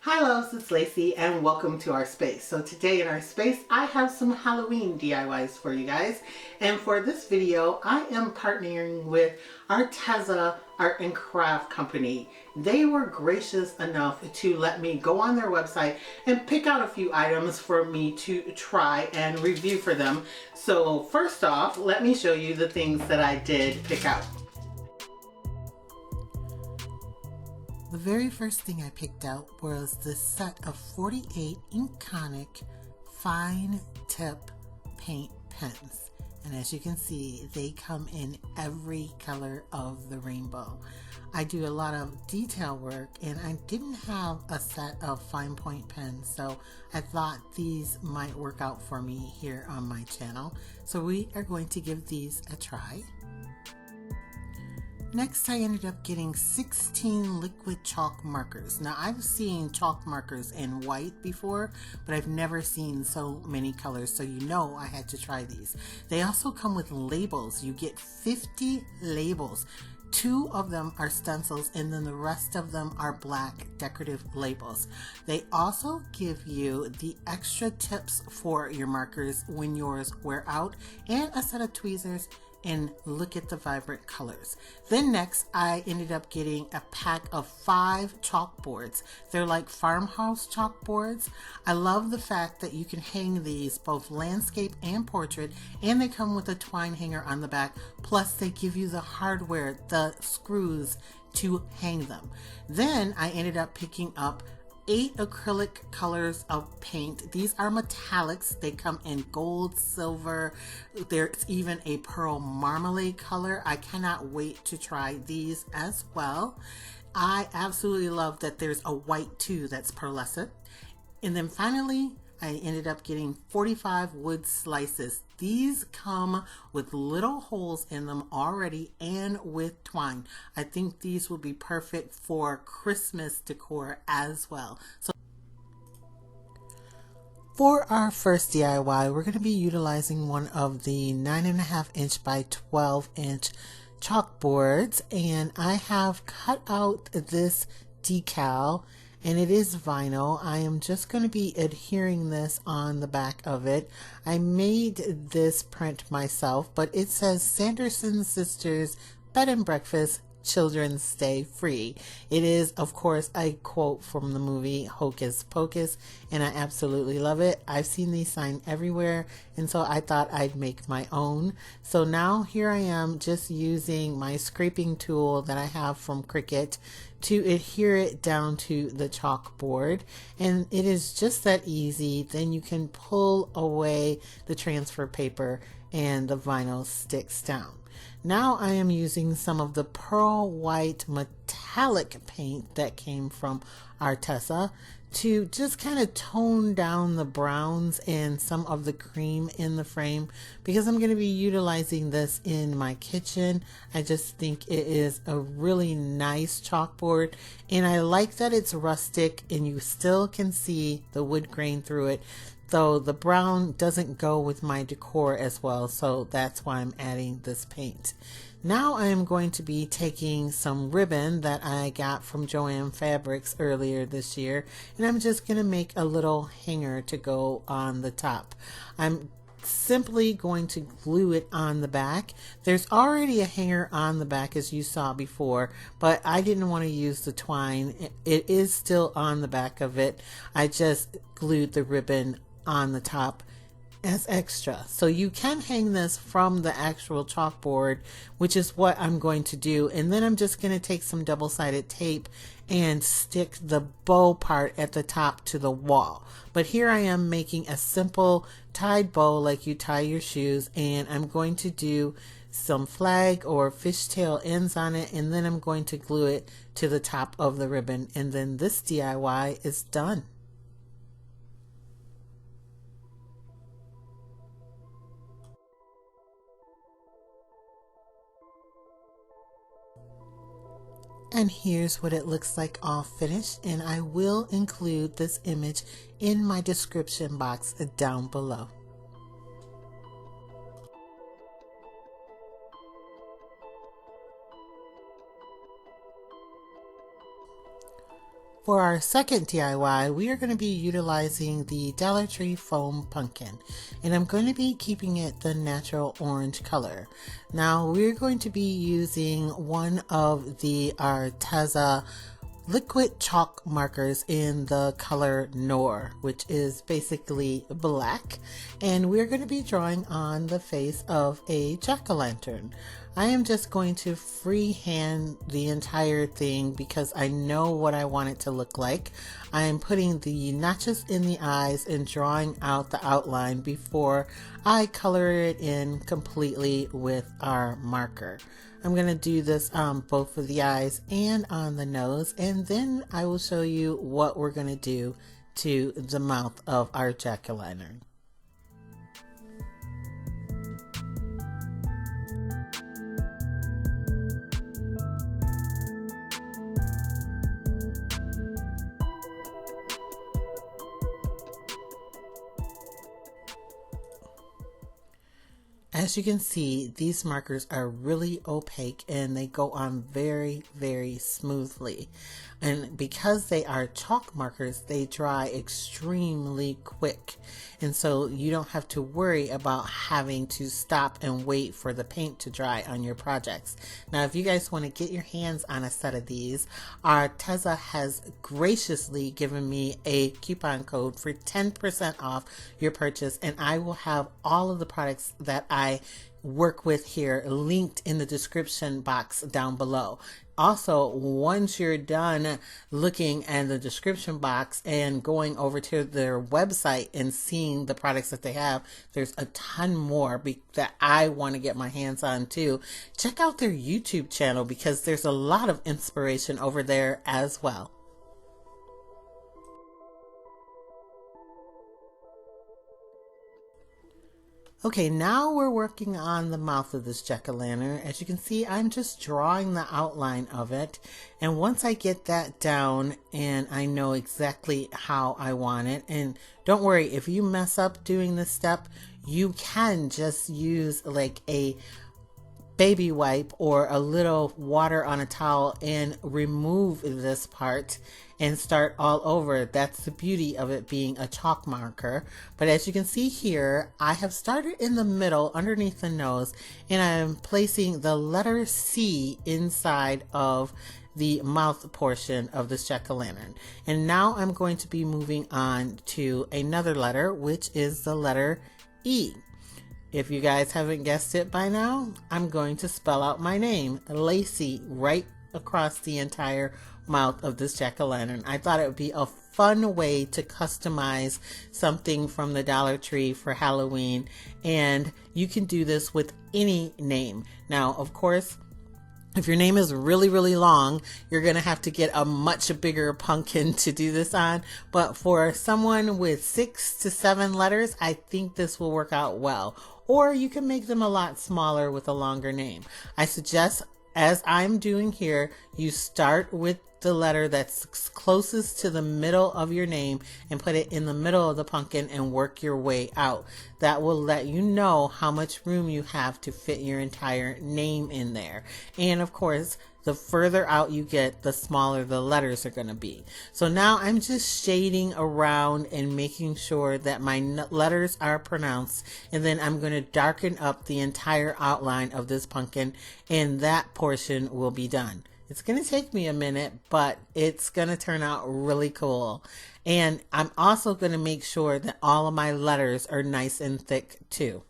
Hi loves, it's Lacey and welcome to our space. So today in our space I have some Halloween DIYs for you guys, and for this video I am partnering with Arteza Art and Craft Company. They were gracious enough to let me go on their website and pick out a few items for me to try and review for them. So first off, let me show you the things that I did pick out. The very first thing I picked out was this set of 48 Inkonic fine tip paint pens. And as you can see, they come in every color of the rainbow. I do a lot of detail work and I didn't have a set of fine point pens, so I thought these might work out for me here on my channel. So we are going to give these a try. Next, I ended up getting 16 liquid chalk markers. Now, I've seen chalk markers in white before, but I've never seen so many colors, so you know I had to try these. They also come with labels. You get 50 labels. 2 of them are stencils, and then the rest of them are black decorative labels. They also give you the extra tips for your markers when yours wear out, and a set of tweezers, and look at the vibrant colors. Then next, I ended up getting a pack of 5 chalkboards. They're like farmhouse chalkboards. I love the fact that you can hang these both landscape and portrait, and they come with a twine hanger on the back, plus they give you the hardware, the screws to hang them. Then I ended up picking up 8 acrylic colors of paint. These are metallics. They come in gold, silver. There's even a pearl marmalade color. I cannot wait to try these as well. I absolutely love that there's a white too that's pearlescent. And then finally, I ended up getting 45 wood slices. These come with little holes in them already and with twine. I think these will be perfect for Christmas decor as well. So for our first DIY, we're going to be utilizing one of the 9.5 inch by 12 inch chalkboards, and I have cut out this decal, and it is vinyl. I am just going to be adhering this on the back of it. I made this print myself, but it says Sanderson Sisters Bed and Breakfast, Children Stay Free. It is, of course, a quote from the movie Hocus Pocus, and I absolutely love it. I've seen these signs everywhere, and so I thought I'd make my own. So now here I am just using my scraping tool that I have from Cricut to adhere it down to the chalkboard, and it is just that easy. Then you can pull away the transfer paper and the vinyl sticks down. Now I am using some of the pearl white metallic paint that came from Arteza to just kind of tone down the browns and some of the cream in the frame, because I'm going to be utilizing this in my kitchen. I just think it is a really nice chalkboard, and I like that it's rustic and you still can see the wood grain through it, though the brown doesn't go with my decor as well, so that's why I'm adding this paint. Now I am going to be taking some ribbon that I got from Joann Fabrics earlier this year, and I'm just going to make a little hanger to go on the top. I'm simply going to glue it on the back. There's already a hanger on the back, as you saw before, but I didn't want to use the twine. It is still on the back of it. I just glued the ribbon on the top as extra. So you can hang this from the actual chalkboard, which is what I'm going to do. And then I'm just going to take some double-sided tape and stick the bow part at the top to the wall. But here I am making a simple tied bow like you tie your shoes, and I'm going to do some flag or fishtail ends on it, and then I'm going to glue it to the top of the ribbon, and then this DIY is done. And here's what it looks like all finished, and I will include this image in my description box down below. For our second DIY, we are going to be utilizing the Dollar Tree foam pumpkin, and I'm going to be keeping it the natural orange color. Now we're going to be using one of the Arteza liquid chalk markers in the color Noir, which is basically black, and we're going to be drawing on the face of a jack-o'-lantern. I am just going to freehand the entire thing because I know what I want it to look like. I am putting the notches in the eyes and drawing out the outline before I color it in completely with our marker. I'm going to do this on both of the eyes and on the nose, and then I will show you what we're going to do to the mouth of our jack-o'-lantern. As you can see, these markers are really opaque and they go on very, very smoothly. And because they are chalk markers, they dry extremely quick. And so you don't have to worry about having to stop and wait for the paint to dry on your projects. Now, if you guys want to get your hands on a set of these, Arteza has graciously given me a coupon code for 10% off your purchase, and I will have all of the products that I work with here linked in the description box down below. Also, once you're done looking at the description box and going over to their website and seeing the products that they have, there's a ton more that I want to get my hands on too. Check out their YouTube channel because there's a lot of inspiration over there as well. Okay, now we're working on the mouth of this jack-o'-lantern. As you can see, I'm just drawing the outline of it. And once I get that down and I know exactly how I want it, and don't worry, if you mess up doing this step, you can just use like a baby wipe or a little water on a towel and remove this part and start all over. That's the beauty of it being a chalk marker. But as you can see here, I have started in the middle underneath the nose, and I'm placing the letter C inside of the mouth portion of this jack-o'-lantern. And now I'm going to be moving on to another letter, which is the letter E. If you guys haven't guessed it by now, I'm going to spell out my name, Lacee, right across the entire mouth of this jack-o'-lantern. I thought it would be a fun way to customize something from the Dollar Tree for Halloween, and you can do this with any name. Now, of course, if your name is really, really long, you're going to have to get a much bigger pumpkin to do this on. But for someone with 6 to 7 letters, I think this will work out well. Or you can make them a lot smaller with a longer name. I suggest, as I'm doing here, you start with the letter that's closest to the middle of your name and put it in the middle of the pumpkin and work your way out. That will let you know how much room you have to fit your entire name in there. And of course, the further out you get, the smaller the letters are going to be. So now I'm just shading around and making sure that my letters are pronounced, and then I'm going to darken up the entire outline of this pumpkin, and that portion will be done. It's going to take me a minute, but it's going to turn out really cool. And I'm also going to make sure that all of my letters are nice and thick too.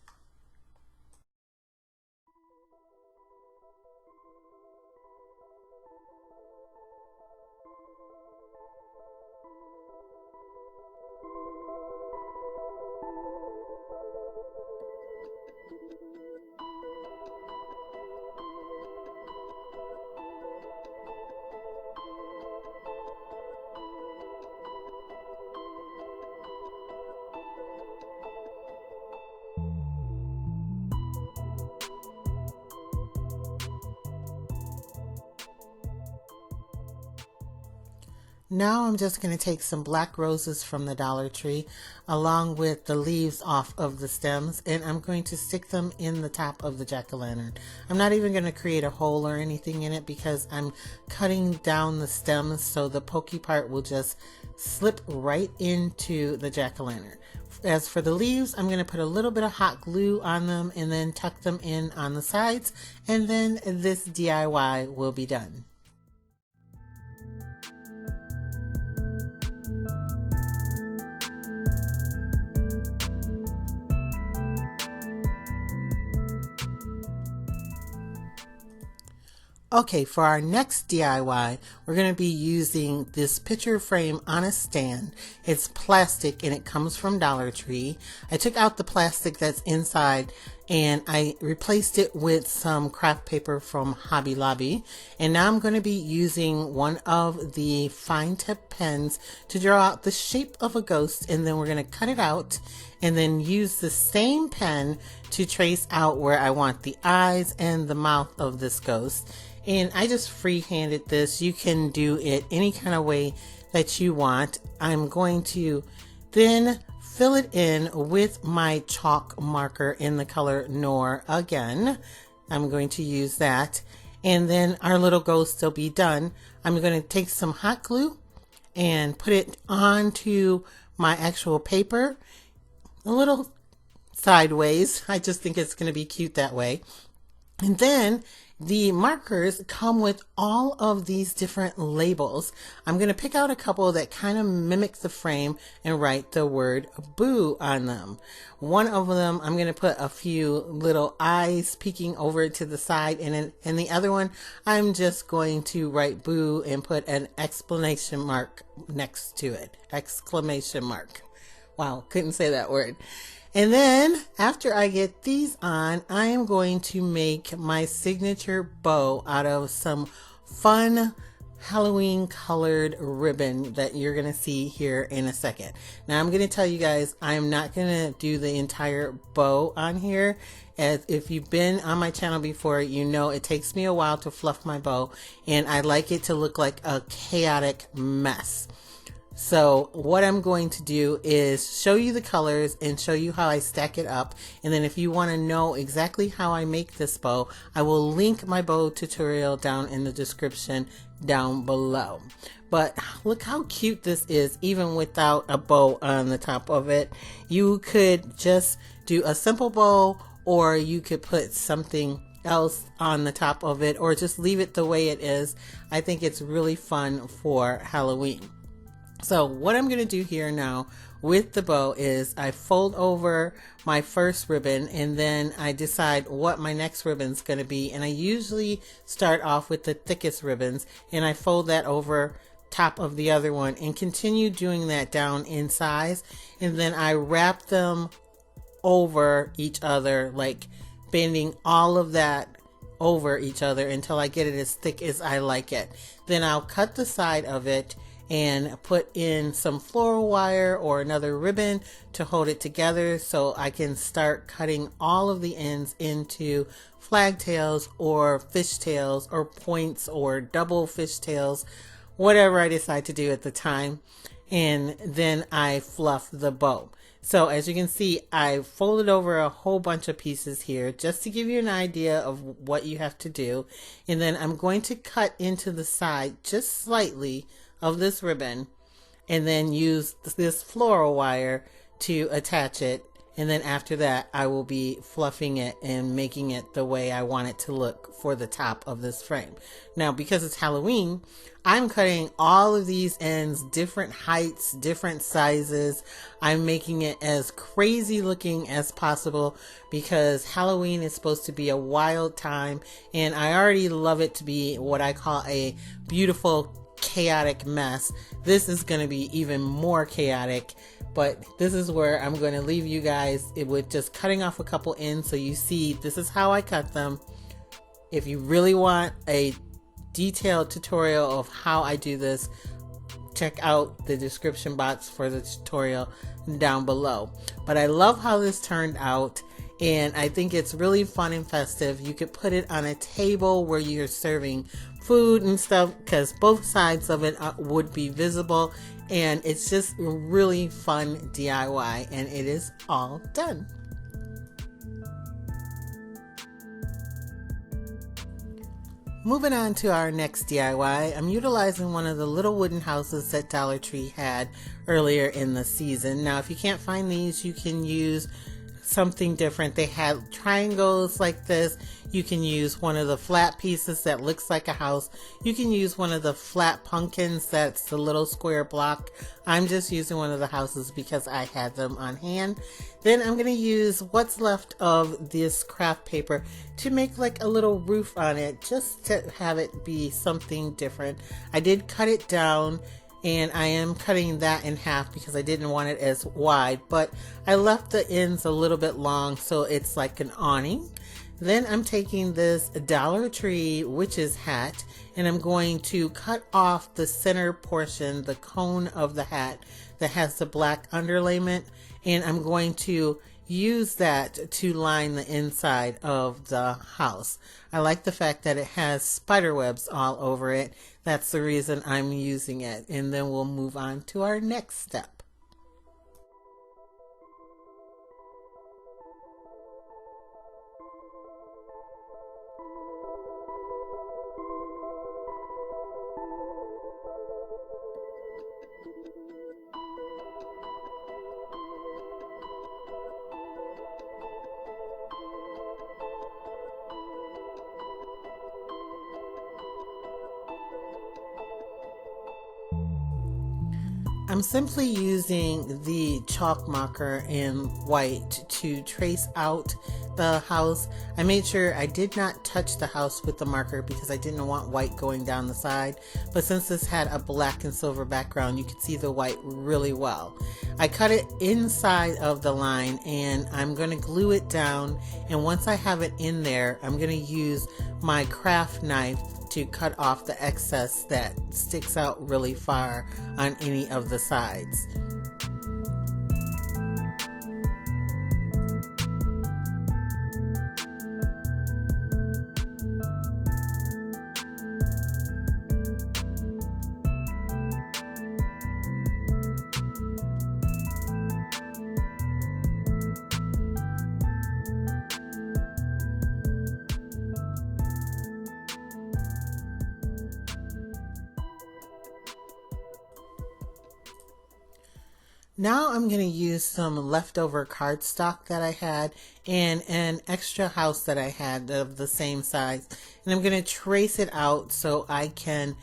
Now I'm just going to take some black roses from the Dollar Tree along with the leaves off of the stems, and I'm going to stick them in the top of the jack-o'-lantern. I'm not even going to create a hole or anything in it because I'm cutting down the stems so the pokey part will just slip right into the jack-o'-lantern. As for the leaves, I'm going to put a little bit of hot glue on them and then tuck them in on the sides, and then this DIY will be done. Okay, for our next DIY, we're going to be using this picture frame on a stand. It's plastic and it comes from Dollar Tree. I took out the plastic that's inside and I replaced it with some craft paper from Hobby Lobby. And now I'm going to be using one of the fine tip pens to draw out the shape of a ghost, and then we're going to cut it out and then use the same pen to trace out where I want the eyes and the mouth of this ghost. And I just free-handed this. You can do it any kind of way that you want. I'm going to then fill it in with my chalk marker in the color Noir again. I'm going to use that. And then our little ghost will be done. I'm going to take some hot glue and put it onto my actual paper. A little sideways. I just think it's going to be cute that way. And then the markers come with all of these different labels. I'm going to pick out a couple that kind of mimic the frame and write the word boo on them. One of them, I'm going to put a few little eyes peeking over to the side, and the other one, I'm just going to write boo and put an exclamation mark next to it. Exclamation mark. Wow, couldn't say that word. And then after I get these on, I am going to make my signature bow out of some fun Halloween colored ribbon that you're going to see here in a second. Now I'm going to tell you guys, I'm not going to do the entire bow on here. As if you've been on my channel before, you know it takes me a while to fluff my bow, and I like it to look like a chaotic mess. So what I'm going to do is show you the colors and show you how I stack it up. And then if you want to know exactly how I make this bow, I will link my bow tutorial down in the description down below. But look how cute this is, even without a bow on the top of it. You could just do a simple bow, or you could put something else on the top of it, or just leave it the way it is. I think it's really fun for Halloween. So what I'm going to do here now with the bow is I fold over my first ribbon, and then I decide what my next ribbon is going to be. And I usually start off with the thickest ribbons, and I fold that over top of the other one and continue doing that down in size. And then I wrap them over each other, like bending all of that over each other until I get it as thick as I like it. Then I'll cut the side of it and put in some floral wire or another ribbon to hold it together, so I can start cutting all of the ends into flag tails or fishtails or points or double fishtails, whatever I decide to do at the time. And then I fluff the bow. So as you can see, I folded over a whole bunch of pieces here just to give you an idea of what you have to do. And then I'm going to cut into the side just slightly of this ribbon, and then use this floral wire to attach it. And then after that, I will be fluffing it and making it the way I want it to look for the top of this frame. Now, because it's Halloween, I'm cutting all of these ends different heights, different sizes. I'm making it as crazy looking as possible because Halloween is supposed to be a wild time, and I already love it to be what I call a beautiful chaotic mess. This is going to be even more chaotic, but this is where I'm going to leave you guys with just cutting off a couple ends so you see this is how I cut them. If you really want a detailed tutorial of how I do this, check out the description box for the tutorial down below. But I love how this turned out, and I think it's really fun and festive. You could put it on a table where you're serving food and stuff, because both sides of it would be visible, and it's just really fun DIY, and it is all done. Moving on to our next DIY, I'm utilizing one of the little wooden houses that Dollar Tree had earlier in the season. Now, if you can't find these, you can use something different. They had triangles like this. You can use one of the flat pieces that looks like a house. You can use one of the flat pumpkins, that's the little square block. I'm just using one of the houses because I had them on hand. Then I'm going to use what's left of this craft paper to make like a little roof on it, just to have it be something different. I did cut it down, and I am cutting that in half because I didn't want it as wide, but I left the ends a little bit long so it's like an awning. Then I'm taking this Dollar Tree witch's hat, and I'm going to cut off the center portion, the cone of the hat that has the black underlayment, and I'm going to use that to line the inside of the house. I like the fact that it has spider webs all over it. That's the reason I'm using it. And then we'll move on to our next step. I'm simply using the chalk marker in white to trace out the house. I made sure I did not touch the house with the marker because I didn't want white going down the side. But since this had a black and silver background, you could see the white really well. I cut it inside of the line, and I'm going to glue it down. And once I have it in there, I'm going to use my craft knife to cut off the excess that sticks out really far on any of the sides. Now I'm going to use some leftover cardstock that I had and an extra house that I had of the same size. And I'm going to trace it out so I can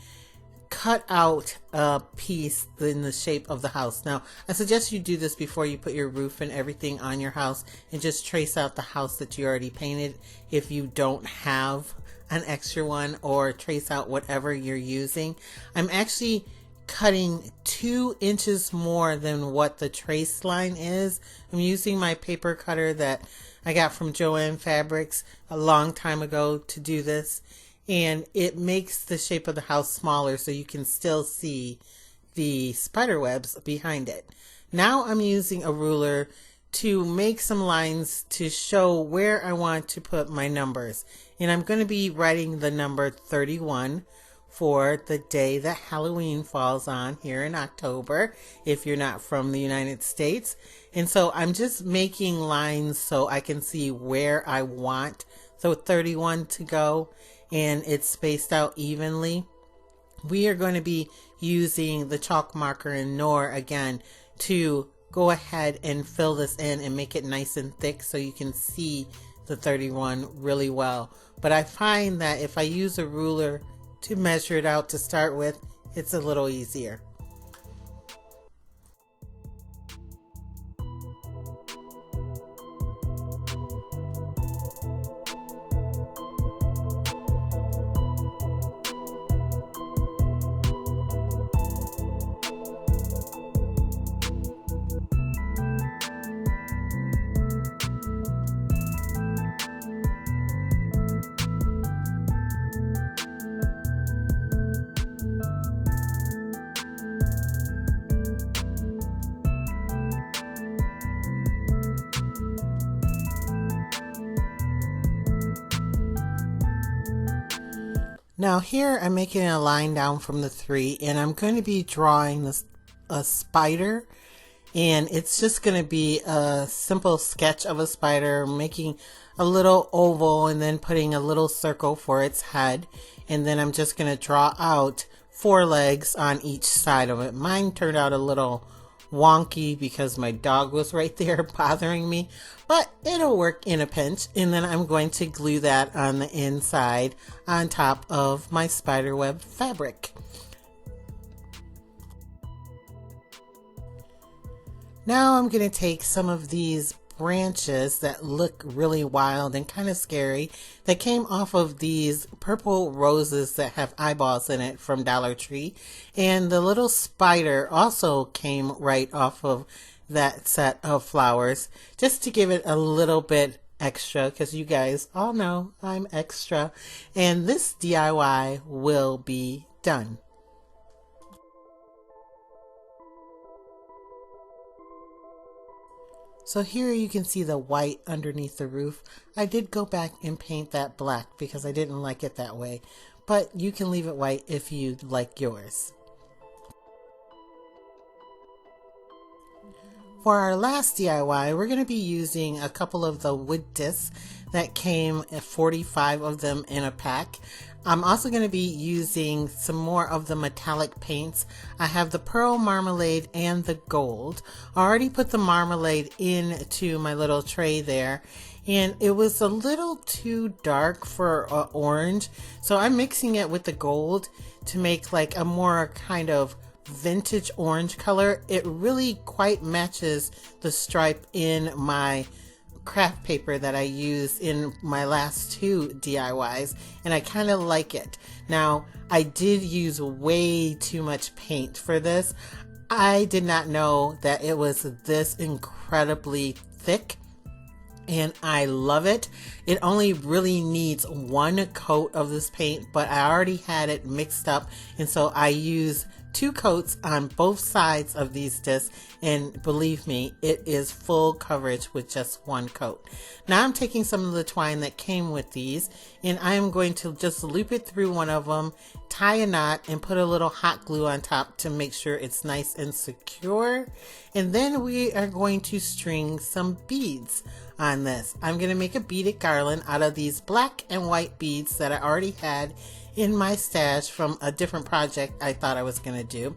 cut out a piece in the shape of the house. Now, I suggest you do this before you put your roof and everything on your house, and just trace out the house that you already painted if you don't have an extra one, or trace out whatever you're using. I'm actually cutting 2 inches more than what the trace line is. I'm using my paper cutter that I got from Joann Fabrics a long time ago to do this, and it makes the shape of the house smaller so you can still see the spider webs behind it. Now I'm using a ruler to make some lines to show where I want to put my numbers, and I'm going to be writing the number 31 for the day that Halloween falls on here in October, if you're not from the United States. And so I'm just making lines so I can see where I want the 31 to go, and it's spaced out evenly. We are going to be using the chalk marker in Nor again to go ahead and fill this in and make it nice and thick so you can see the 31 really well. But I find that if I use a ruler to measure it out to start with, it's a little easier. Now here I'm making a line down from the 3, and I'm going to be drawing a spider, and it's just going to be a simple sketch of a spider, making a little oval and then putting a little circle for its head, and then I'm just going to draw out 4 legs on each side of it. Mine turned out a little wonky because my dog was right there bothering me, but it'll work in a pinch. And then I'm going to glue that on the inside on top of my spiderweb fabric. Now I'm going to take some of these branches that look really wild and kind of scary that came off of these purple roses that have eyeballs in it from Dollar Tree, and the little spider also came right off of that set of flowers, just to give it a little bit extra, because you guys all know I'm extra, and this DIY will be done. So here you can see the white underneath the roof. I did go back and paint that black because I didn't like it that way, but you can leave it white if you like yours. For our last DIY, we're going to be using a couple of the wood discs that came 45 of them in a pack. I'm also going to be using some more of the metallic paints. I have the pearl marmalade and the gold. I already put the marmalade into my little tray there, and it was a little too dark for orange, so I'm mixing it with the gold to make like a more kind of vintage orange color. It really quite matches the stripe in my craft paper that I used in my last 2 DIYs, and I kind of like it. Now, I did use way too much paint for this. I did not know that it was this incredibly thick, and I love it. It only really needs 1 coat of this paint, but I already had it mixed up, and so I used 2 coats on both sides of these discs, and believe me, it is full coverage with just 1 coat. Now I'm taking some of the twine that came with these, and I am going to just loop it through one of them, tie a knot, and put a little hot glue on top to make sure it's nice and secure. And then we are going to string some beads on this. I'm going to make a beaded garland out of these black and white beads that I already had in my stash from a different project I thought I was going to do.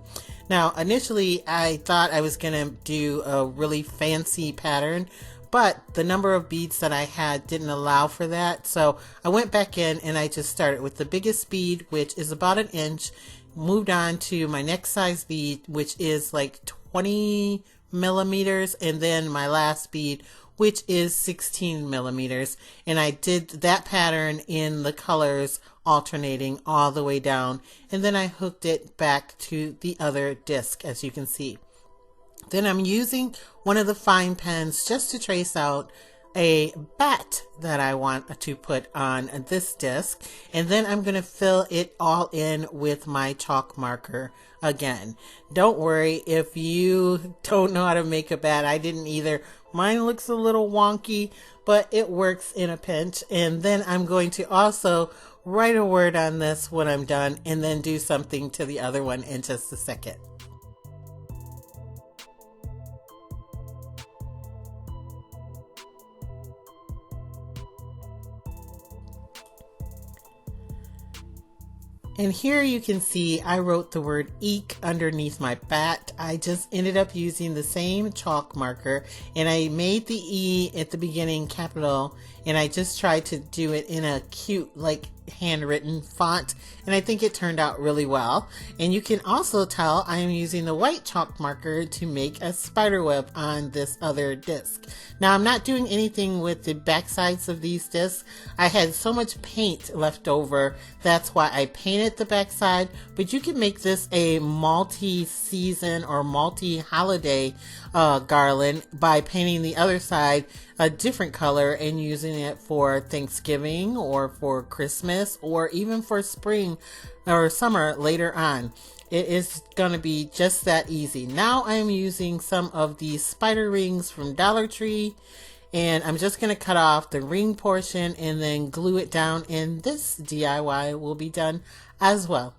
Now, initially I thought I was going to do a really fancy pattern, but the number of beads that I had didn't allow for that. So I went back in and I just started with the biggest bead, which is about 1 inch, moved on to my next size bead, which is like 20 millimeters, and then my last bead, which is 16 millimeters. And I did that pattern in the colors alternating all the way down, and then I hooked it back to the other disc, as you can see. Then I'm using one of the fine pens just to trace out a bat that I want to put on this disc, and then I'm going to fill it all in with my chalk marker again. Don't worry if you don't know how to make a bat. I didn't either. Mine looks a little wonky, but it works in a pinch. And then I'm going to also write a word on this when I'm done, and then do something to the other one in just a second. And here you can see I wrote the word eek underneath my bat. I just ended up using the same chalk marker, and I made the E at the beginning capital, and I just tried to do it in a cute, like, handwritten font, and I think it turned out really well. And you can also tell I am using the white chalk marker to make a spider web on this other disc. Now I'm not doing anything with the back sides of these discs. I had so much paint left over, that's why I painted the back side, but you can make this a multi-season or multi-holiday garland by painting the other side a different color and using it for Thanksgiving or for Christmas or even for spring or summer later on. It is going to be just that easy. Now I am using some of these spider rings from Dollar Tree, And I'm just going to cut off the ring portion and then glue it down, and this DIY will be done as well.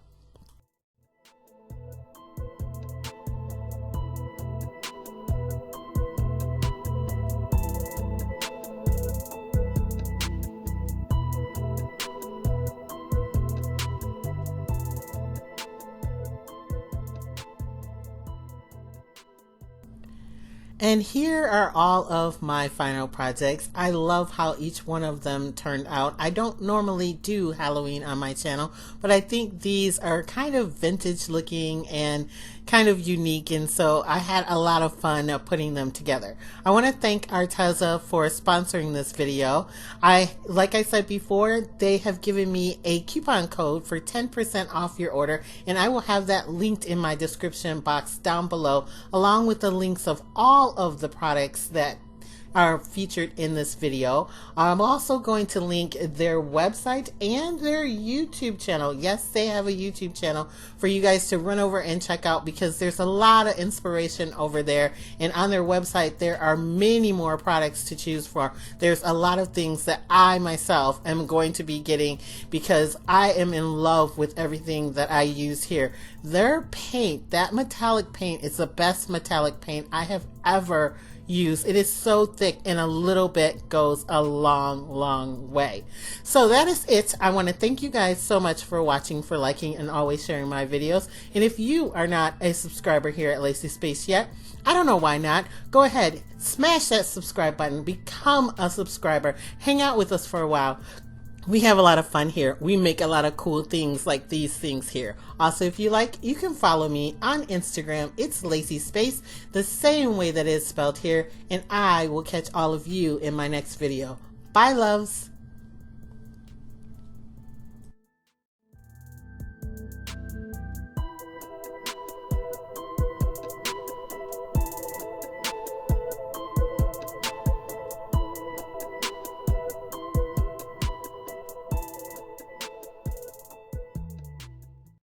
And here are all of my final projects. I love how each one of them turned out. I don't normally do Halloween on my channel, but I think these are kind of vintage looking and kind of unique, and so I had a lot of fun putting them together. I want to thank Arteza for sponsoring this video. Like I said before, they have given me a coupon code for 10% off your order, and I will have that linked in my description box down below, along with the links of all of the products that are featured in this video. I'm also going to link their website and their YouTube channel. Yes, they have a YouTube channel for you guys to run over and check out, because there's a lot of inspiration over there, and on their website there are many more products to choose for. There's a lot of things that I myself am going to be getting because I am in love with everything that I use here. Their paint, that metallic paint, is the best metallic paint I have ever use. It is so thick, and a little bit goes a long way. So that is it. I want to thank you guys so much for watching, for liking, and always sharing my videos. And if you are not a subscriber here at Lacee Space yet, I don't know why not. Go ahead, smash that subscribe button, become a subscriber, hang out with us for a while. We have a lot of fun here. We make a lot of cool things like these things here. Also, if you like, you can follow me on Instagram. It's Lacee Space, the same way that it's spelled here. And I will catch all of you in my next video. Bye, loves.